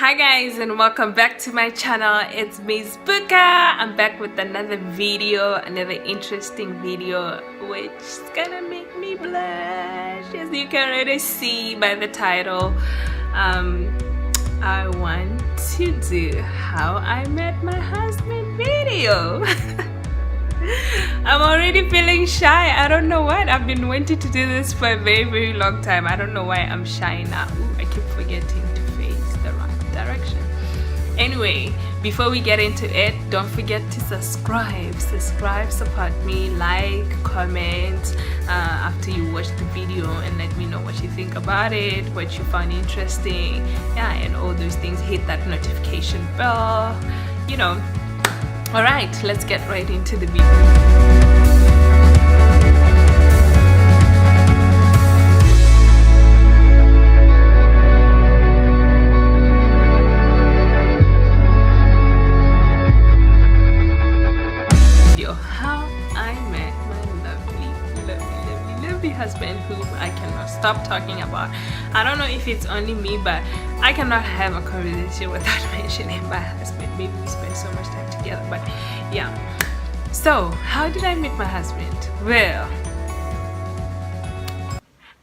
Hi guys, and welcome back to my channel. It's Mizbuka. I'm back with another video, another interesting video, which is gonna make me blush, as you can already see by the title. I want to do how I met my husband video. I'm already feeling shy. I don't know what. I've been wanting to do this for a very long time. I don't know why I'm shy now. Ooh, I keep forgetting to face the right direction. Anyway, before we get into it, don't forget to subscribe, support me, like, comment after you watch the video, and let me know what you think about it, what you find interesting, yeah, and all those things. Hit that notification bell, you know. All right, let's get right into the video. Husband, who I cannot stop talking about. I don't know if it's only me, but I cannot have a conversation without mentioning my husband. Maybe we spend so much time together, but yeah. So how did I meet my husband? Well,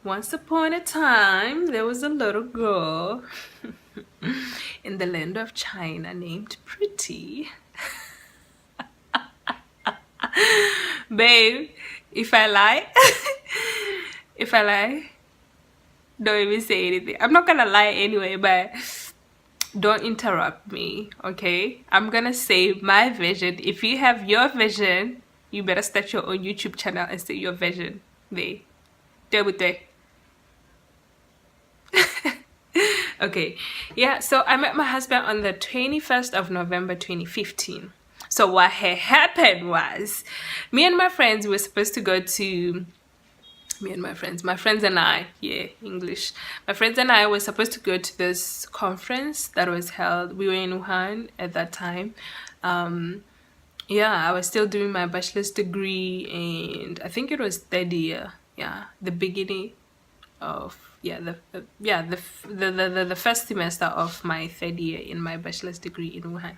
once upon a time there was a little girl in the land of China named Pretty. Babe, if I lie if I lie, don't even say anything. I'm not gonna lie anyway, but don't interrupt me, okay? I'm gonna say my vision. If you have your vision, you better start your own YouTube channel and say your vision there. There with it. Okay, yeah, so I met my husband on the 21st of November 2015. So what had happened was, me and my friends were supposed to go to my friends and I, yeah, English. My friends and I were supposed to go to this conference that was held. We were in Wuhan at that time. Yeah, I was still doing my bachelor's degree, and I think it was third year. Yeah, the beginning of the first semester of my third year in my bachelor's degree in Wuhan.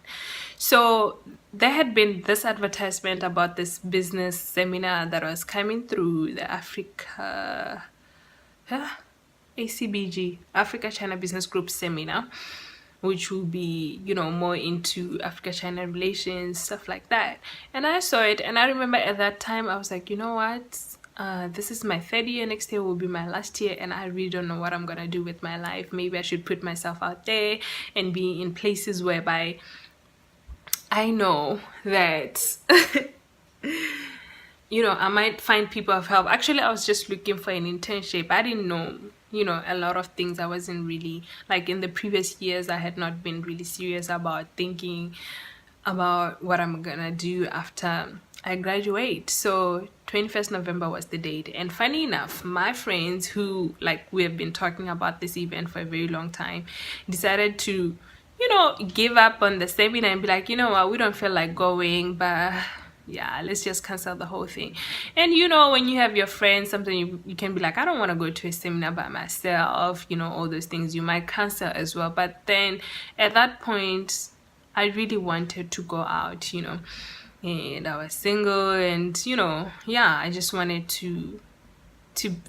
So there had been this advertisement about this business seminar that was coming through the ACBG, Africa China Business Group seminar, which will be, you know, more into Africa-China relations, stuff like that. And I saw it, and I remember at that time I was like, you know what, this is my third year, next year will be my last year, and I really don't know what I'm gonna do with my life. Maybe I should put myself out there and be in places whereby I know that you know, I might find people of help. Actually, I was just looking for an internship. I didn't know, you know, a lot of things. I wasn't really, like, in the previous years I had not been really serious about thinking about what I'm gonna do after I graduate. So 21st November was the date, and funny enough, my friends who, like, we have been talking about this event for a very long time, decided to, you know, give up on the seminar and be like, you know what, we don't feel like going, but yeah, let's just cancel the whole thing. And you know, when you have your friends, sometimes you can be like, I don't want to go to a seminar by myself, you know, all those things. You might cancel as well. But then at that point, I really wanted to go out, you know, and I was single, and you know, yeah, I just wanted to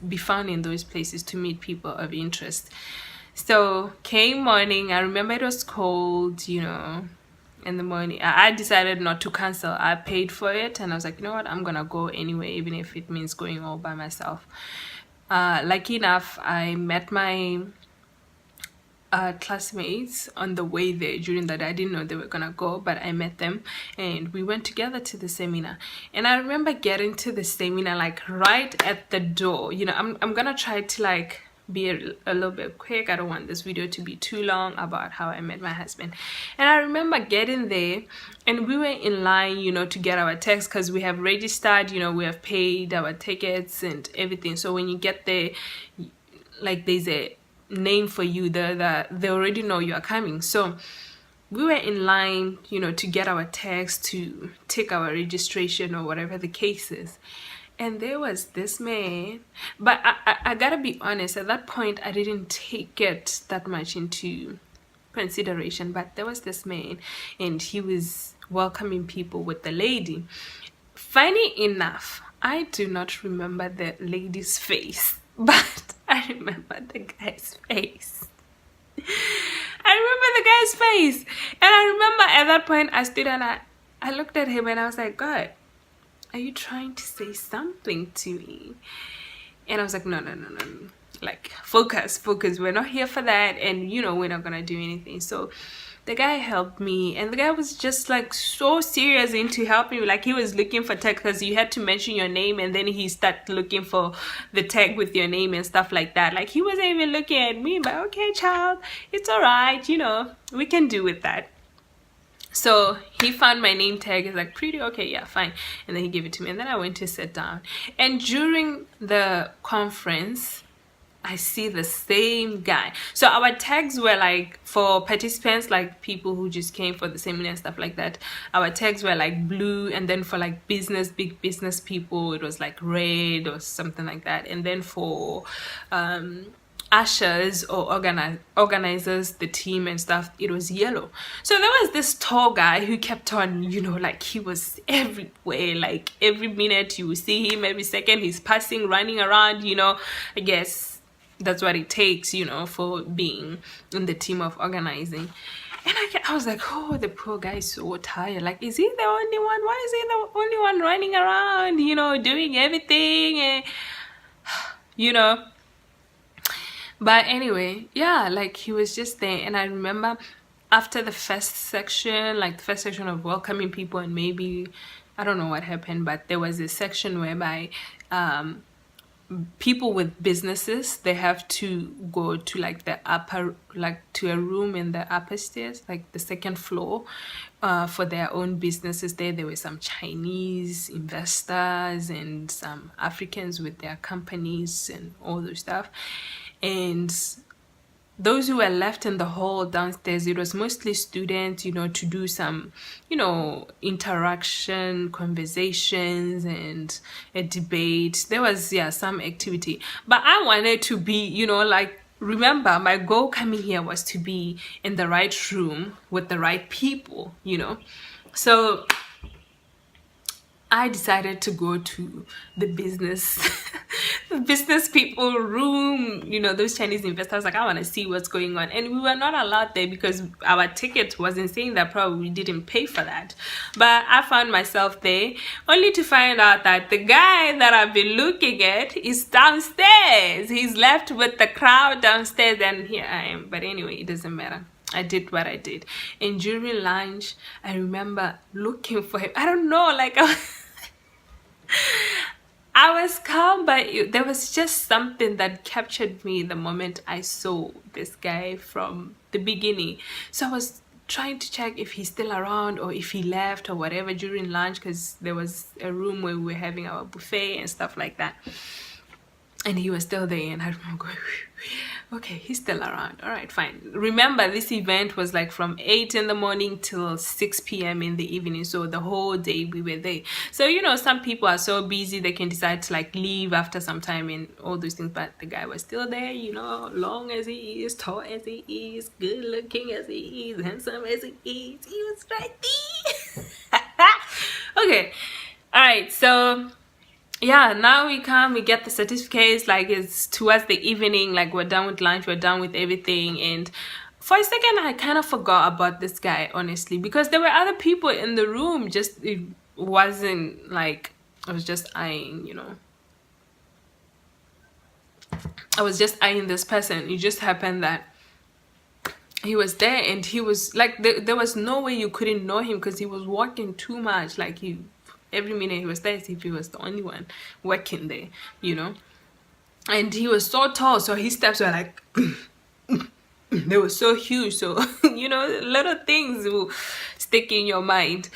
be found in those places, to meet people of interest. So came morning, I remember it was cold, you know, in the morning. I decided not to cancel. I paid for it, and I was like, you know what, I'm gonna go anyway, even if it means going all by myself. Lucky enough, I met my classmates on the way there. During that, I didn't know they were gonna go, but I met them and we went together to the seminar. And I remember getting to the seminar, like, right at the door. You know, I'm gonna try to, like, be a little bit quick. I don't want this video to be too long about how I met my husband. And I remember getting there, and we were in line, you know, to get our text, because we have registered, you know, we have paid our tickets and everything. So when you get there, like, there's a name for you, they already know you are coming. So we were in line, you know, to get our text, to take our registration or whatever the case is. And there was this man, but I gotta be honest, at that point I didn't take it that much into consideration. But there was this man, and he was welcoming people with the lady. Funny enough, I do not remember the lady's face, but I remember the guy's face. I remember the guy's face. And I remember at that point I stood and I looked at him and I was like, God, are you trying to say something to me? And I was like, no. Like, focus. We're not here for that. And, you know, we're not going to do anything. So the guy helped me. And the guy was just, like, so serious into helping me. Like, he was looking for tag because you had to mention your name. And then he started looking for the tag with your name and stuff like that. Like, he wasn't even looking at me. But, okay, child, it's all right. You know, we can do with that. So he found my name tag. He's like, Pretty, okay, yeah, fine. And then he gave it to me. And then I went to sit down. And during the conference, I see the same guy. So our tags were like, for participants, like people who just came for the seminar and stuff like that, our tags were like blue. And then for like big business people, it was like red or something like that. And then for ushers or organizers, the team and stuff, it was yellow. So there was this tall guy who kept on, you know, like he was everywhere. Like every minute you will see him, every second he's passing, running around, you know. I guess that's what it takes, you know, for being in the team of organizing. And I was like, oh, the poor guy is so tired. Like, is he the only one? Why is he the only one running around, you know, doing everything? And, you know. But anyway, yeah, like he was just there. And I remember after the first section, like the first section of welcoming people, and maybe, I don't know what happened, but there was a section whereby people with businesses, they have to go to like the upper, like to a room in the upper stairs, like the second floor, for their own businesses. There were some Chinese investors and some Africans with their companies and all those stuff. And those who were left in the hall downstairs, it was mostly students, you know, to do some, you know, interaction, conversations, and a debate. There was, yeah, some activity. But I wanted to be, you know, like, remember, my goal coming here was to be in the right room with the right people, you know. So I decided to go to the business the business people room, you know, those Chinese investors. Like, I want to see what's going on. And we were not allowed there because our ticket wasn't saying that. Probably we didn't pay for that. But I found myself there only to find out that the guy that I've been looking at is downstairs. He's left with the crowd downstairs, and here I am. But anyway, it doesn't matter. I did what I did. And during lunch, I remember looking for him. I don't know, like I was calm, but there was just something that captured me the moment I saw this guy from the beginning. So I was trying to check if he's still around or if he left or whatever during lunch, because there was a room where we were having our buffet and stuff like that. And he was still there, and I remember going, okay, he's still around. All right, fine. Remember, this event was like from 8 in the morning till 6 p.m. in the evening. So the whole day we were there. So, you know, some people are so busy, they can decide to like leave after some time and all those things. But the guy was still there, you know, long as he is, tall as he is, good looking as he is, handsome as he is. He was right there. Okay. All right. So yeah, now we come, we get the certificates. Like, it's towards the evening, like we're done with lunch, we're done with everything. And for a second I kind of forgot about this guy, honestly, because there were other people in the room. Just, it wasn't like I was just eyeing, you know, I was just eyeing this person. It just happened that he was there, and he was like, there was no way you couldn't know him because he was walking too much. Like, every minute he was there as if he was the only one working there, you know. And he was so tall, so his steps were like they were so huge. So you know, little things will stick in your mind.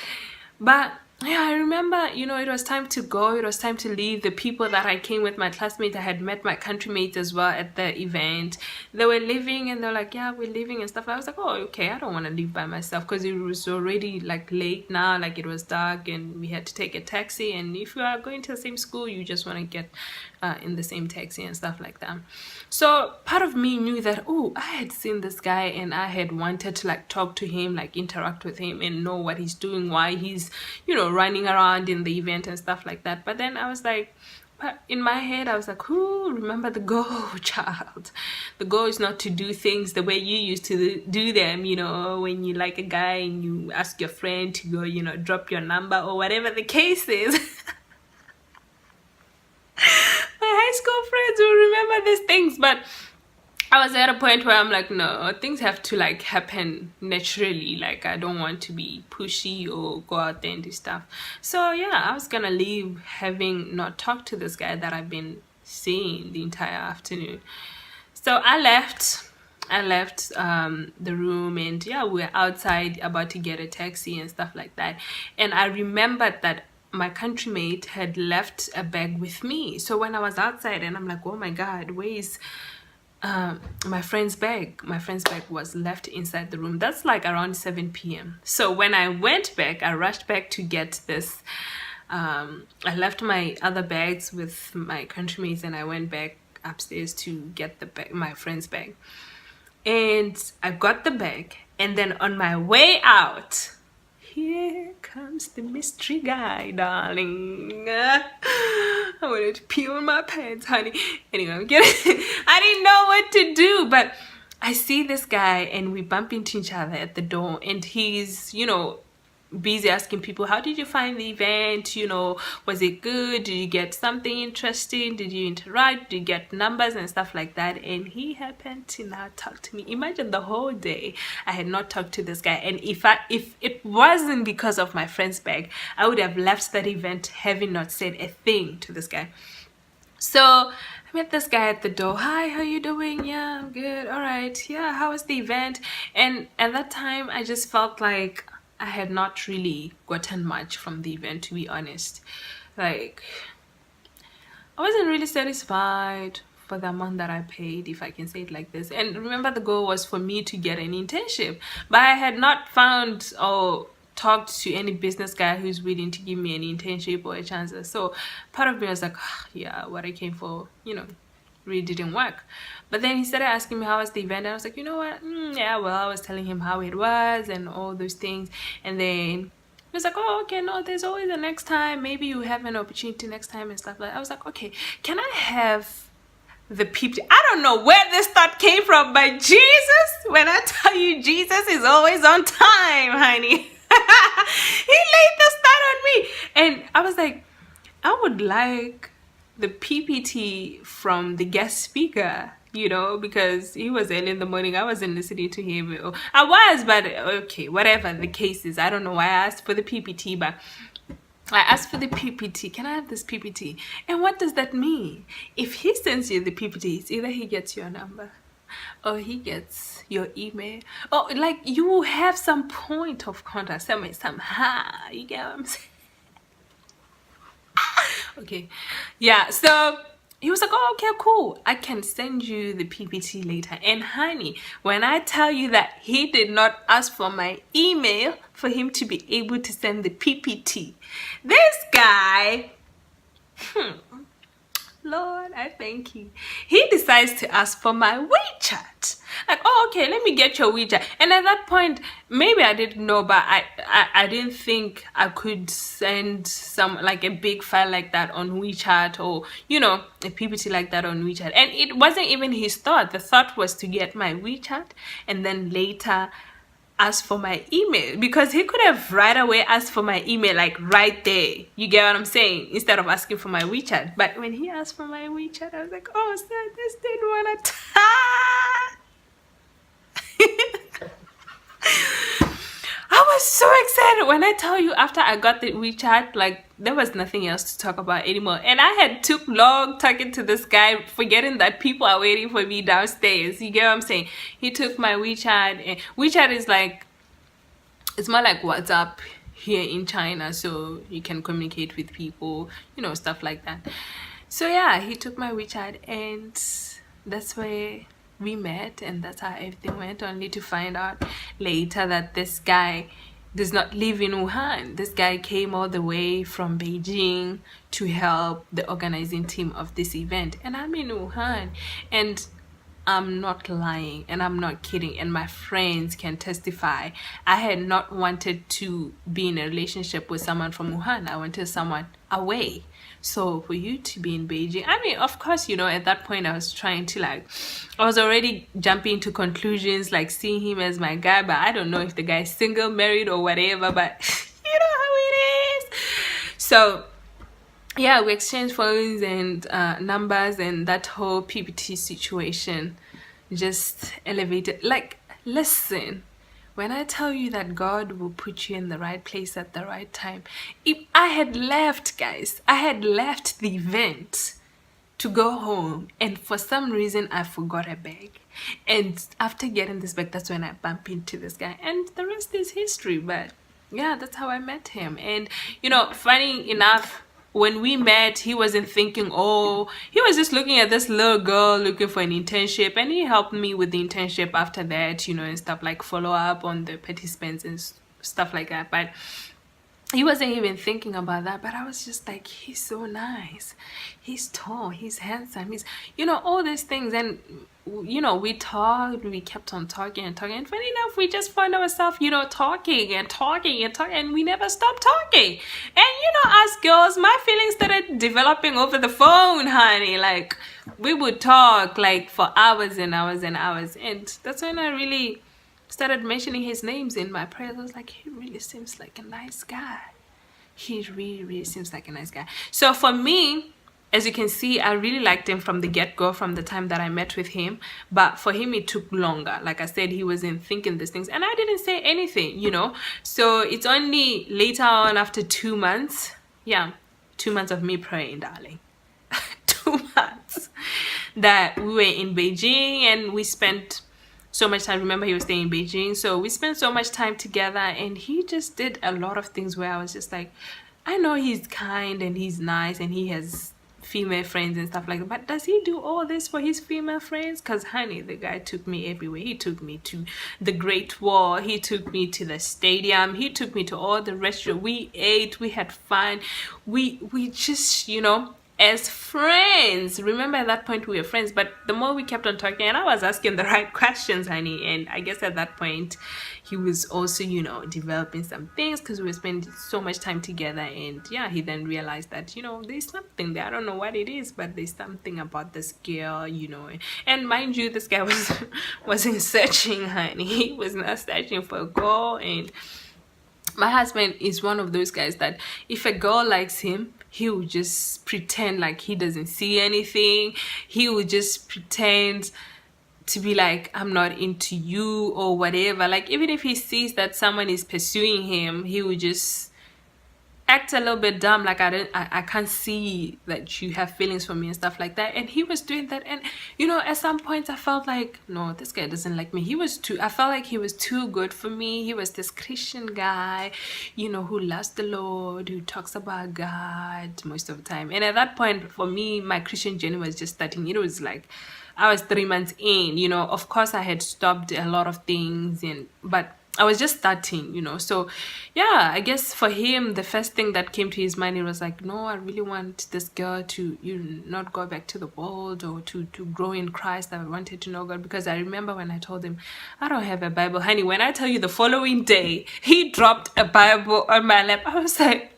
But yeah, I remember, it was time to go. It was time to leave. The people that I came with, my classmates, I had met my countrymates as well at the event. They were leaving and they're like, yeah, we're leaving and stuff. I was like, oh, okay, I don't want to leave by myself because it was already like late now, like it was dark and we had to take a taxi. And if you are going to the same school, you just want to get in the same taxi and stuff like that. So part of me knew that, oh, I had seen this guy and I had wanted to like talk to him, like interact with him and know what he's doing, why he's, running around in the event and stuff like that. But then I was like, in my head, I was like, oh, remember the goal, child. The goal is not to do things the way you used to do them, when you like a guy and you ask your friend to go, drop your number or whatever the case is. My high school friends will remember these things, but I was at a point where I'm like, no, things have to like happen naturally. Like I don't want to be pushy or go out there and do stuff. So yeah, I was gonna leave having not talked to this guy that I've been seeing the entire afternoon. So I left the room and yeah, we were outside about to get a taxi and stuff like that. And I remembered that my countrymate had left a bag with me. So when I was outside and I'm like, oh my God, where is my friend's bag? My friend's bag was left inside the room. That's like around 7 p.m. So when I went back, I rushed back to get this. I left my other bags with my countrymates and I went back upstairs to get the bag, my friend's bag. And I got the bag and then on my way out, here comes the mystery guy, darling. I wanted to pee on my pants, honey. Anyway, I'm kidding. I didn't know what to do, but I see this guy and we bump into each other at the door and he's, busy asking people, how did you find the event? Was it good? Did you get something interesting? Did you interact? Did you get numbers and stuff like that? And he happened to not talk to me. Imagine the whole day I had not talked to this guy. And if it wasn't because of my friend's bag, I would have left that event having not said a thing to this guy. So I met this guy at the door. Hi, how you doing? Yeah, I'm good. All right. Yeah, how was the event? And at that time I just felt like I had not really gotten much from the event, to be honest. Like, I wasn't really satisfied for the amount that I paid, if I can say it like this. And remember, the goal was for me to get an internship, but I had not found or talked to any business guy who's willing to give me an internship or a chance. So part of me was like, yeah, what I came for, really didn't work. But then he started asking me how was the event and I was like, you know what, yeah, well, I was telling him how it was and all those things. And then he was like, oh, okay, no, there's always a next time, maybe you have an opportunity next time and stuff like that. I was like, okay, can I have the people? I don't know where this thought came from, but Jesus, when I tell you, Jesus is always on time, honey. He laid the start on me and I was like, I would like the PPT from the guest speaker, because he was early in the morning. I wasn't listening to him. I was, but okay, whatever the case is. I don't know why I asked for the PPT, but I asked for the PPT. Can I have this PPT? And what does that mean? If he sends you the PPT, it's either he gets your number or he gets your email. Oh, like you have some point of contact, somehow. You get what I'm saying? Okay, yeah, so he was like, oh, okay, cool, I can send you the PPT later. And honey, when I tell you that he did not ask for my email for him to be able to send the PPT, this guy, Lord, I thank you, he decides to ask for my WeChat. Like, oh, okay, let me get your WeChat. And at that point, maybe I didn't know, but I didn't think I could send like a big file like that on WeChat, or a PPT like that on WeChat. And it wasn't even his thought. The thought was to get my WeChat and then later ask for my email, because he could have right away asked for my email, like right there. You get what I'm saying? Instead of asking for my WeChat. But when he asked for my WeChat, I was like, oh, sir, this didn't want to talk. I was so excited. When I tell you, after I got the WeChat, like there was nothing else to talk about anymore. And I had took long talking to this guy, forgetting that people are waiting for me downstairs. You get what I'm saying? He took my WeChat, and WeChat is like, it's more like WhatsApp, here in China, so you can communicate with people, you know, stuff like that. So yeah, he took my WeChat, and that's where we met, and that's how everything went, only to find out later that this guy does not live in Wuhan. This guy came all the way from Beijing to help the organizing team of this event, and I'm in Wuhan. And I'm not lying, and I'm not kidding, and my friends can testify. I had not wanted to be in a relationship with someone from Wuhan. I wanted someone away. So for you to be in Beijing, I mean, of course, you know, at that point I was trying to, like, I was already jumping to conclusions, like seeing him as my guy, but I don't know if the guy's single, married, or whatever, but you know how it is. So yeah, we exchanged phones and numbers, and that whole PPT situation just elevated. Like, listen, when I tell you that God will put you in the right place at the right time, if I had left, guys, I had left the event to go home, and for some reason I forgot a bag, and after getting this bag, that's when I bump into this guy, and the rest is history. But yeah, that's how I met him. And you know, funny enough, when we met, he wasn't thinking, oh, he was just looking at this little girl looking for an internship, and he helped me with the internship after that, you know, and stuff, like follow up on the participants and stuff like that. But he wasn't even thinking about that. But I was just like, he's so nice, he's tall, he's handsome, he's, you know, all these things. And you know, we talked, we kept on talking and talking, and funny enough, we just found ourselves, you know, talking and talking and talking, and we never stopped talking. And you know, us girls, my feelings started developing over the phone, honey. Like, we would talk like for hours and hours and hours, and that's when I really started mentioning his names in my prayers. I was like, he really seems like a nice guy. He really seems like a nice guy. So for me, as you can see, I really liked him from the get-go, from the time that I met with him. But for him, it took longer. Like I said, he wasn't thinking these things, and I didn't say anything, you know. So it's only later on, after 2 months, yeah, 2 months of me praying, darling, 2 months, that we were in Beijing, and we spent so much time. Remember, he was staying in Beijing, so we spent so much time together, and he just did a lot of things where I was just like, I know he's kind and he's nice and he has female friends and stuff like that, but does he do all this for his female friends? Because honey, the guy took me everywhere. He took me to the Great Wall, he took me to the stadium, he took me to all the restaurants. We ate, we had fun, we just, you know, as friends. Remember, at that point we were friends, but the more we kept on talking, and I was asking the right questions, honey, and I guess at that point he was also, you know, developing some things, because we were spending so much time together. And yeah, he then realized that, you know, there's something there. I don't know what it is, but there's something about this girl, you know. And mind you, this guy wasn't searching, honey. He was not searching for a girl. And my husband is one of those guys that if a girl likes him, he will just pretend like he doesn't see anything. He will just pretend to be like, I'm not into you or whatever. Like, even if he sees that someone is pursuing him, he will just act a little bit dumb, like I can't see that you have feelings for me and stuff like that. And he was doing that, and you know, at some points I felt like, no, this guy doesn't like me. I felt like he was too good for me. He was this Christian guy, you know, who loves the Lord, who talks about God most of the time. And at that point, for me, my Christian journey was just starting. It was like I was 3 months in, you know. Of course I had stopped a lot of things, but I was just starting, you know. So yeah, I guess for him, the first thing that came to his mind, it was like, no, I really want this girl to, you know, not go back to the world, or to grow in Christ. I wanted to know God, because I remember when I told him I don't have a Bible, honey, when I tell you, the following day he dropped a Bible on my lap. I was like,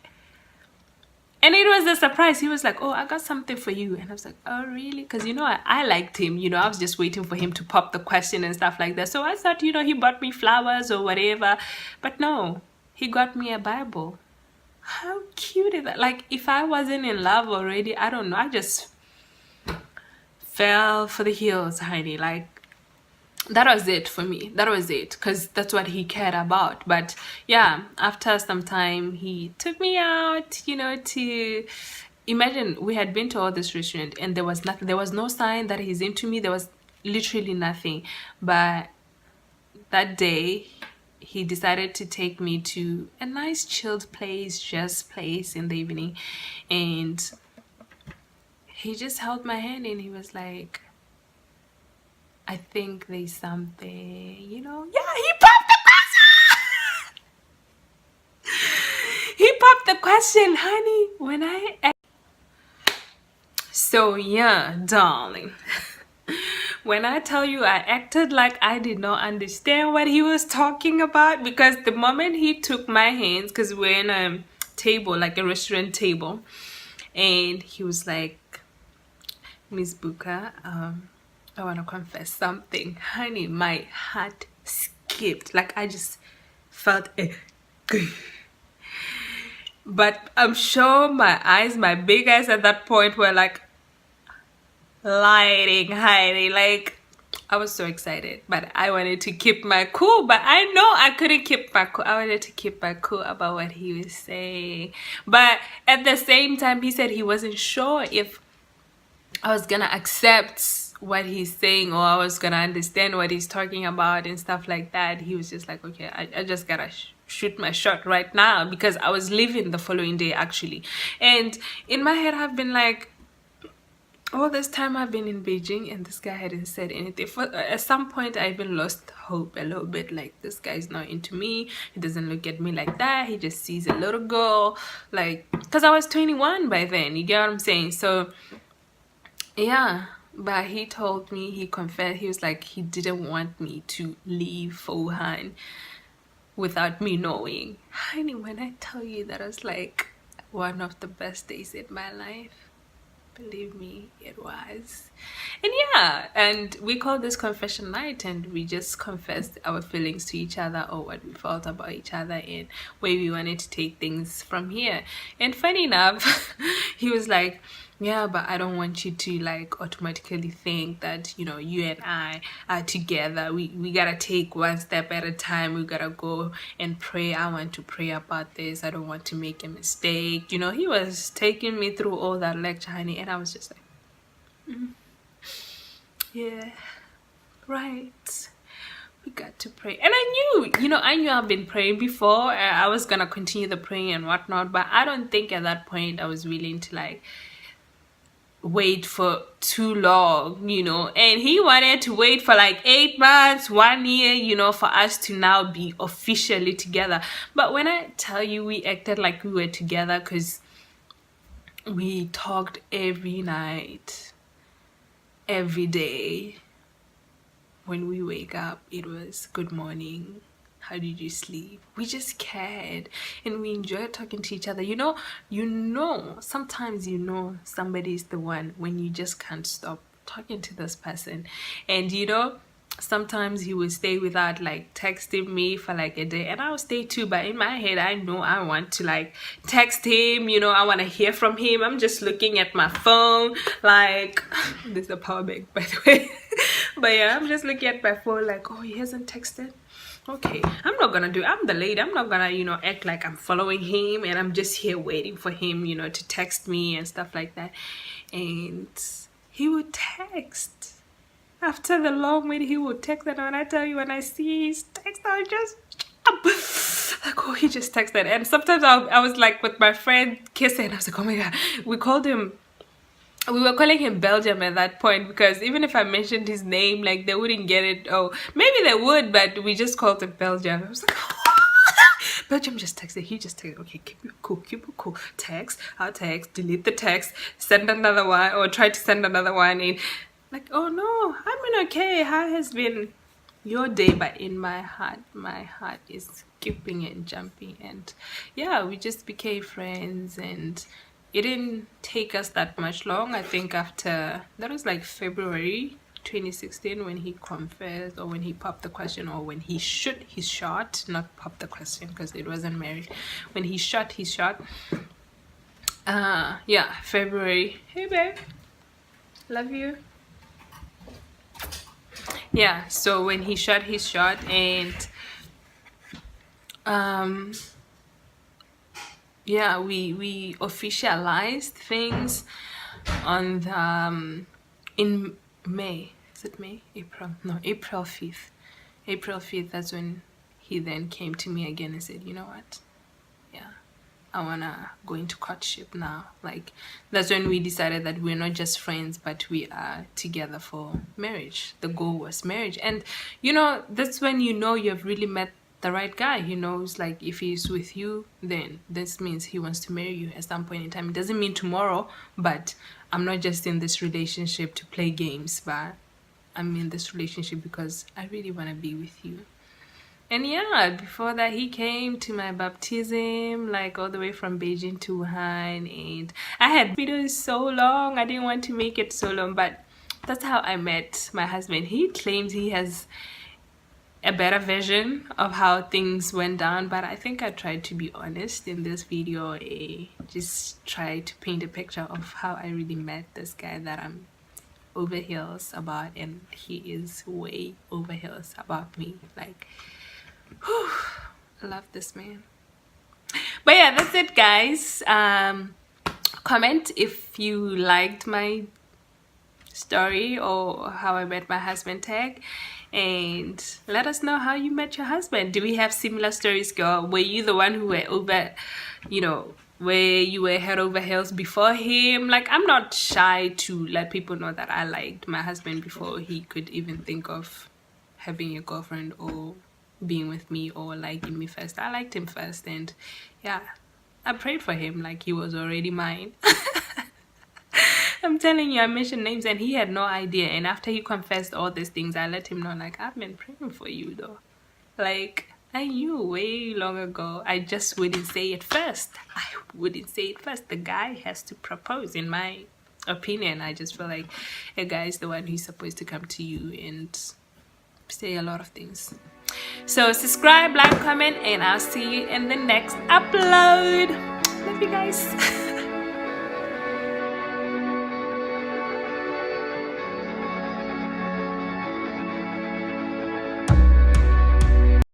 and it was a surprise. He was like, oh, I got something for you. And I was like, oh, really? Because, you know, I liked him. You know, I was just waiting for him to pop the question and stuff like that. So I thought, you know, he bought me flowers or whatever. But no, he got me a Bible. How cute is that? Like, if I wasn't in love already, I don't know. I just fell for the heels, honey. Like, that was it for me. That was it, because that's what he cared about. But yeah, after some time, he took me out, you know, to imagine. We had been to all this restaurant, and there was nothing. There was no sign that he's into me. There was literally nothing. But that day, he decided to take me to a nice chilled place, just place in the evening, and he just held my hand and he was like, I think there's something, Yeah, he popped the question. He popped the question, honey, when I... So yeah, darling. When I tell you I acted like I did not understand what he was talking about, because the moment he took my hands, because we're in a table, like a restaurant table, and he was like, Mizbuka, I want to confess something. Honey, my heart skipped. Like, I just felt a... But I'm sure my big eyes at that point were like lighting, hiding. Like, I was so excited, but I wanted to keep my cool. But I know I couldn't keep my cool. I wanted to keep my cool about what he was saying. But at the same time, he said he wasn't sure if I was gonna accept what he's saying, or I was gonna understand what he's talking about and stuff like that. He was just like, okay, I just gotta shoot my shot right now, because I was leaving the following day actually. And in my head, I've been like, all this time I've been in Beijing and this guy hadn't said anything. At some point I even lost hope a little bit, like, this guy's not into me, he doesn't look at me like that, he just sees a little girl, like, because I was 21 by then, you get what I'm saying? So yeah, but he told me, he confessed, he was like, he didn't want me to leave Wuhan without me knowing. Honey, when I tell you that was like one of the best days in my life, believe me, it was. And yeah, and we called this confession night, and we just confessed our feelings to each other, or what we felt about each other, and where we wanted to take things from here. And funny enough, he was like, yeah, but I don't want you to like automatically think that, you and I are together. We gotta take one step at a time. We gotta go and pray. I want to pray about this. I don't want to make a mistake. He was taking me through all that lecture, honey, and I was just like, yeah, right, we got to pray. And I knew I've been praying before. I was gonna continue the praying and whatnot, but I don't think at that point I was willing to like wait for too long, and he wanted to wait for like 8 months, 1 year, for us to now be officially together. But when I tell you, we acted like we were together, because we talked every night, every day. When we wake up, it was good morning, how did you sleep? We just cared, and we enjoyed talking to each other. Sometimes somebody's the one when you just can't stop talking to this person. And sometimes he would stay without like texting me for like a day, and I'll stay too, but in my head I know I want to like text him, I want to hear from him. I'm just looking at my phone like there's a power bank, by the way. But yeah, I'm just looking at my phone like, oh, he hasn't texted. Okay, I'm the lady, I'm not gonna act like I'm following him and I'm just here waiting for him to text me and stuff like that. And he would text. After the long wait, he would text, and when I tell you, when I see his text, I just jump. Like, oh, he just texted. And sometimes I was like with my friend kissing, I was like, oh my god. We were calling him Belgium at that point, because even if I mentioned his name, like, they wouldn't get it. Oh, maybe they would, but we just called him Belgium. I was like, Belgium just texted. He just texted. Okay, keep it cool. Text. I'll text. Delete the text. Send another one, or try to send another one in. Like, oh no, I've been okay. How has been your day? But in my heart is skipping and jumping. And yeah, we just became friends, and it didn't take us that much long. I think after that was like February 2016 when he confessed, or when he popped the question, or when he shot his shot. Not popped the question, because it wasn't married. When he shot his shot. Yeah, February. Hey babe, love you. Yeah, so when he shot his shot, and yeah, we officialized things on the in May. Is it May? April? No, April 5th. April 5th, that's when he then came to me again and said, you know what, yeah, I wanna go into courtship now. Like, that's when we decided that we're not just friends, but we are together for marriage. The goal was marriage. And you know, that's when you know you've really met the right guy. He knows, like, if he's with you, then this means he wants to marry you at some point in time. It doesn't mean tomorrow, but I'm not just in this relationship to play games, but I'm in this relationship because I really want to be with you. And yeah, before that, he came to my baptism, like all the way from Beijing to Wuhan. And I had videos so long, I didn't want to make it so long, but that's how I met my husband. He claims he has a better version of how things went down, but I think I tried to be honest in this video. Just try to paint a picture of how I really met this guy that I'm over heels about, and he is way over heels about me. Like, whew, I love this man. But yeah, that's it, guys. Comment if you liked my story or how I met my husband tag, and let us know how you met your husband. Do we have similar stories, girl? Were you the one who were over, you know, where you were head over heels before him? Like, I'm not shy to let people know that I liked my husband before he could even think of having a girlfriend or being with me or liking me first. I liked him first, and yeah, I prayed for him like he was already mine. I'm telling you, I mentioned names and he had no idea. And after he confessed all these things, I let him know, like, I've been praying for you though. Like, I knew way long ago. I just wouldn't say it first. I wouldn't say it first. The guy has to propose, in my opinion. I just feel like a guy is the one who's supposed to come to you and say a lot of things. So subscribe, like, comment, and I'll see you in the next upload. Love you guys.